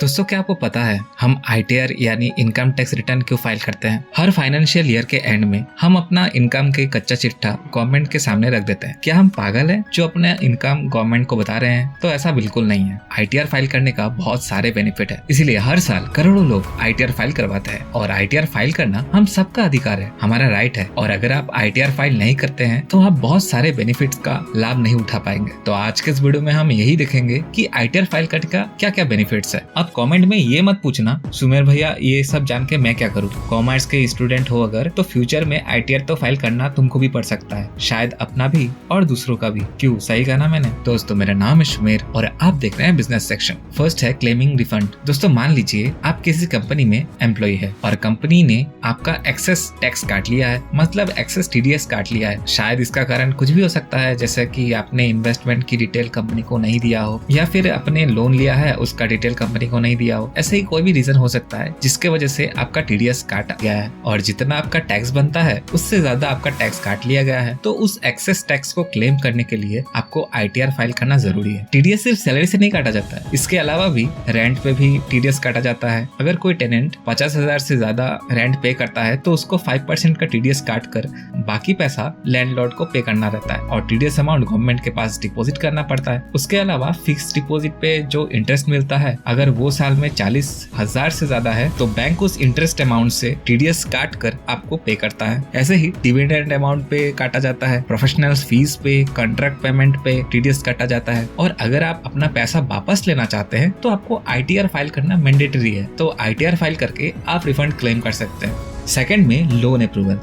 दोस्तों, क्या आपको पता है हम ITR यानी इनकम टैक्स रिटर्न क्यों फाइल करते हैं? हर फाइनेंशियल ईयर के एंड में हम अपना इनकम के कच्चा चिट्ठा गवर्नमेंट के सामने रख देते हैं। क्या हम पागल हैं जो अपना इनकम गवर्नमेंट को बता रहे हैं? तो ऐसा बिल्कुल नहीं है। ITR फाइल करने का बहुत सारे बेनिफिट है, इसीलिए हर साल करोड़ों लोग ITR फाइल करवाते हैं। और ITR फाइल करना हम सबका अधिकार है, हमारा राइट है। और अगर आप ITR फाइल नहीं करते हैं तो आप बहुत सारे बेनिफिट्स का लाभ नहीं उठा पाएंगे। तो आज के इस वीडियो में हम यही देखेंगे कि ITR फाइल करने का क्या क्या बेनिफिट्स है। अब कमेंट में ये मत पूछना सुमेर भैया ये सब जान के मैं क्या करूँ। कॉमर्स के स्टूडेंट हो अगर तो फ्यूचर में ITR तो फाइल करना तुमको भी पड़ सकता है, शायद अपना भी और दूसरों का भी। क्यों, सही कहा ना मैंने? दोस्तों, मेरा नाम है सुमेर और आप देख रहे हैं बिजनेस सेक्शन। फर्स्ट है क्लेमिंग रिफंड। दोस्तों, मान लीजिए आप किसी कंपनी में एम्प्लॉय है और कंपनी ने आपका एक्सेस टैक्स काट लिया है, मतलब एक्सेस TDS काट लिया है। शायद इसका कारण कुछ भी हो सकता है, जैसे कि आपने इन्वेस्टमेंट की डिटेल कंपनी को नहीं दिया हो, या फिर अपने लोन लिया है उसका डिटेल कंपनी को नहीं दिया हो। ऐसे ही कोई भी रीजन हो सकता है जिसके वजह से आपका TDS काटा गया है और जितना आपका टैक्स बनता है उससे ज्यादा आपका टैक्स काट लिया गया है। तो उस एक्सेस टैक्स को क्लेम करने के लिए आपको ITR फाइल करना जरूरी है। TDS सिर्फ सैलरी से नहीं काटा जाता है, इसके अलावा भी रेंट पे भी TDS काटा जाता है। अगर कोई टेनेंट 50,000 से ज्यादा रेंट पे करता है तो उसको 5% का TDS काट कर बाकी पैसा लैंडलॉर्ड को पे करना रहता है और TDS अमाउंट गवर्नमेंट के पास डिपॉजिट करना पड़ता है। उसके अलावा फिक्स डिपॉजिट पे जो इंटरेस्ट मिलता है, अगर वो साल में 40,000 से ज्यादा है तो बैंक उस इंटरेस्ट अमाउंट से TDS काट कर आपको पे करता है। ऐसे ही डिविडेंड अमाउंट पे काटा जाता है, प्रोफेशनल फीस पे, कॉन्ट्रैक्ट पेमेंट पे TDS काटा जाता है। और अगर आप अपना पैसा वापस लेना चाहते हैं तो आपको ITR फाइल करना मैंडेटरी है। तो ITR फाइल करके आप रिफंड क्लेम कर सकते हैं। सेकंड में लोन अप्रूवल।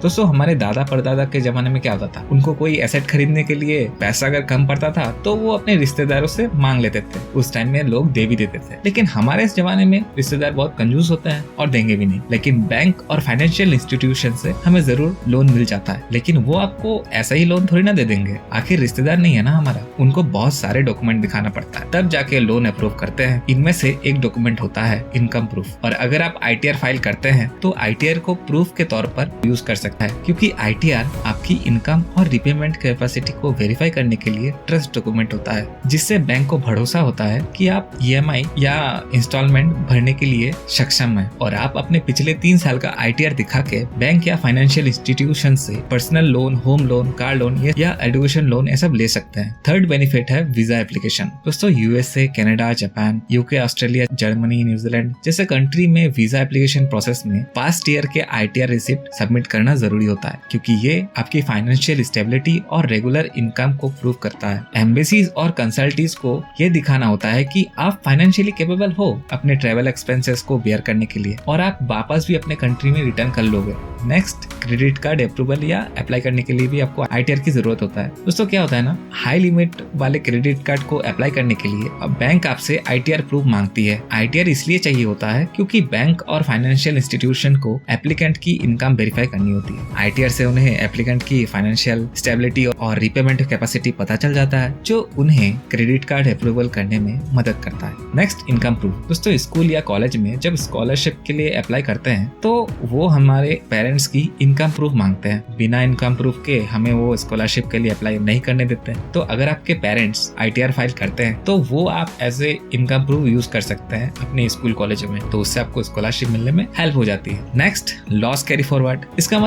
दोस्तों, हमारे दादा परदादा के जमाने में क्या होता था, उनको कोई एसेट खरीदने के लिए पैसा अगर कम पड़ता था तो वो अपने रिश्तेदारों से मांग लेते थे। उस टाइम में लोग दे भी देते थे, लेकिन हमारे इस जमाने में रिश्तेदार बहुत कंजूस होते हैं और देंगे भी नहीं। लेकिन बैंक और फाइनेंशियल इंस्टीट्यूशन से हमें जरूर लोन मिल जाता है, लेकिन वो आपको ऐसा ही लोन थोड़ी ना दे देंगे। आखिर रिश्तेदार नहीं है ना हमारा, उनको बहुत सारे डॉक्यूमेंट दिखाना पड़ता है, तब जाके लोन अप्रूव करते हैं। इनमें से एक डॉक्यूमेंट होता है इनकम प्रूफ। और अगर आप ITR फाइल करते हैं तो ITR को प्रूफ के तौर पर यूज कर सकता है, क्योंकि ITR आपकी इनकम और रिपेमेंट कैपेसिटी को वेरीफाई करने के लिए ट्रस्ट डॉक्यूमेंट होता है, जिससे बैंक को भरोसा होता है कि आप EMI या इंस्टॉलमेंट भरने के लिए सक्षम है। और आप अपने पिछले 3 साल का ITR दिखा के बैंक या फाइनेंशियल इंस्टीट्यूशन से personal loan, home loan, car loan या एजुकेशन लोन ऐसा ले सकते हैं। थर्ड बेनिफिट है वीजा एप्लीकेशन। दोस्तों, USA, Canada, Japan, UK, Australia, Germany, New Zealand जैसे कंट्री में वीजा एप्लीकेशन प्रोसेस में पास्ट ईयर के ITR रिसिप्ट सबमिट करना जरूरी होता है, क्योंकि ये आपकी फाइनेंशियल स्टेबिलिटी और रेगुलर इनकम को प्रूव करता है। एम्बेसीज और कंसल्टीज को ये दिखाना होता है कि आप फाइनेंशियली कैपेबल हो अपने ट्रेवल एक्सपेंसेस को बेयर करने के लिए, और आप वापस भी अपने कंट्री में रिटर्न कर लोगे। नेक्स्ट, क्रेडिट कार्ड अप्रूवल या अप्लाई करने के लिए भी आपको ITR की जरूरत होता है। दोस्तों, क्या होता है ना, हाई लिमिट वाले क्रेडिट कार्ड को अप्लाई करने के लिए अब बैंक आपसे ITR प्रूफ मांगती है। ITR इसलिए चाहिए होता है क्योंकि बैंक और फाइनेंशियल इंस्टीट्यूशन को एप्लीकेंट की इनकम वेरीफाई करनी होती है। ITR से उन्हें एप्लीकेंट की फाइनेंशियल स्टेबिलिटी और रिपेमेंट कैपेसिटी पता चल जाता है, जो उन्हें क्रेडिट कार्ड अप्रूवल करने में मदद करता है। Next, income proof. दोस्तों, स्कूल या कॉलेज में जब स्कॉलरशिप के लिए अप्लाई करते हैं तो वो हमारे पेरेंट्स की इनकम प्रूफ मांगते हैं। बिना इनकम प्रूफ के हमें वो स्कॉलरशिप के लिए अप्लाई नहीं करने देते हैं। तो अगर आपके पेरेंट्स ITR फाइल करते हैं तो वो आप as a income proof use कर सकते हैं अपने स्कूल कॉलेज में, तो उससे आपको स्कॉलरशिप मिलने में हेल्प हो जाती है। Next, loss carry forward. इसका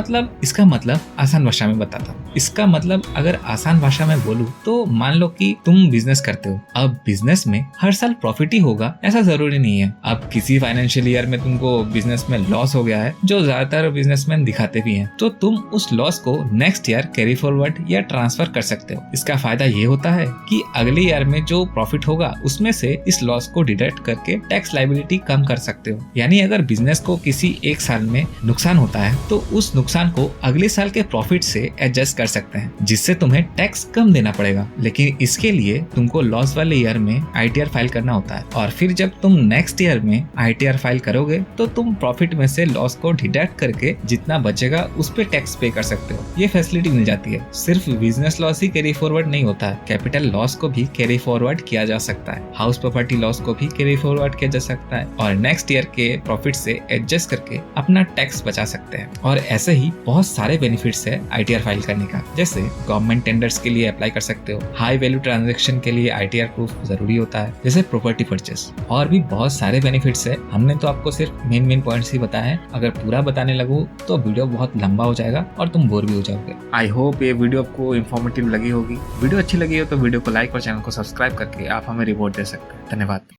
मतलब आसान भाषा में बताता हूँ। इसका मतलब अगर आसान भाषा में बोलूं तो मान लो कि तुम बिजनेस करते हो। अब बिजनेस में हर साल प्रॉफिट ही होगा ऐसा जरूरी नहीं है। अब किसी फाइनेंशियल ईयर में तुमको बिजनेस में लॉस हो गया है, जो ज्यादातर बिजनेसमैन दिखाते भी हैं, तो तुम उस लॉस को नेक्स्ट ईयर कैरी फॉरवर्ड या ट्रांसफर कर सकते हो। इसका फायदा ये होता है कि अगले ईयर में जो प्रॉफिट होगा उसमें से इस लॉस को डिडक्ट करके टैक्स लायबिलिटी कम कर सकते हो। यानी अगर बिजनेस को किसी एक साल में नुकसान होता है तो उस नुकसान को अगले साल के प्रॉफिट से एडजस्ट कर सकते हैं, जिससे तुम्हें टैक्स कम देना पड़ेगा। लेकिन इसके लिए तुमको लॉस वाले ईयर में ITR फाइल करना होता है, और फिर जब तुम नेक्स्ट ईयर में ITR फाइल करोगे तो तुम प्रॉफिट में से लॉस को डिडक्ट करके जितना बचेगा उस पे टैक्स पे कर सकते हो। ये फैसिलिटी मिल जाती है। सिर्फ बिजनेस लॉस ही कैरी फॉरवर्ड नहीं होता है, कैपिटल लॉस को भी कैरी फॉरवर्ड किया जा सकता है, हाउस प्रॉपर्टी लॉस को भी कैरी फॉरवर्ड किया जा सकता है और नेक्स्ट ईयर के प्रॉफिट से एडजस्ट करके अपना टैक्स बचा सकते हैं। और ऐसे ही बहुत सारे बेनिफिट्स है ITR फाइल करने का। जैसे गवर्नमेंट टेंडर्स के लिए अप्लाई कर सकते हो, हाई वैल्यू ट्रांजैक्शन के लिए ITR प्रूफ जरूरी होता है, जैसे प्रॉपर्टी परचेस। और भी बहुत सारे बेनिफिट्स है। हमने तो आपको सिर्फ मेन पॉइंट्स ही बताए हैं। अगर पूरा बताने लगूं तो वीडियो बहुत लंबा हो जाएगा और तुम बोर भी हो जाओगे। आई होप ये वीडियो आपको इन्फॉर्मेटिव लगी होगी। वीडियो अच्छी लगी हो तो वीडियो को लाइक और चैनल को सब्सक्राइब करके आप हमें रिवॉर्ड दे सकते हैं। धन्यवाद।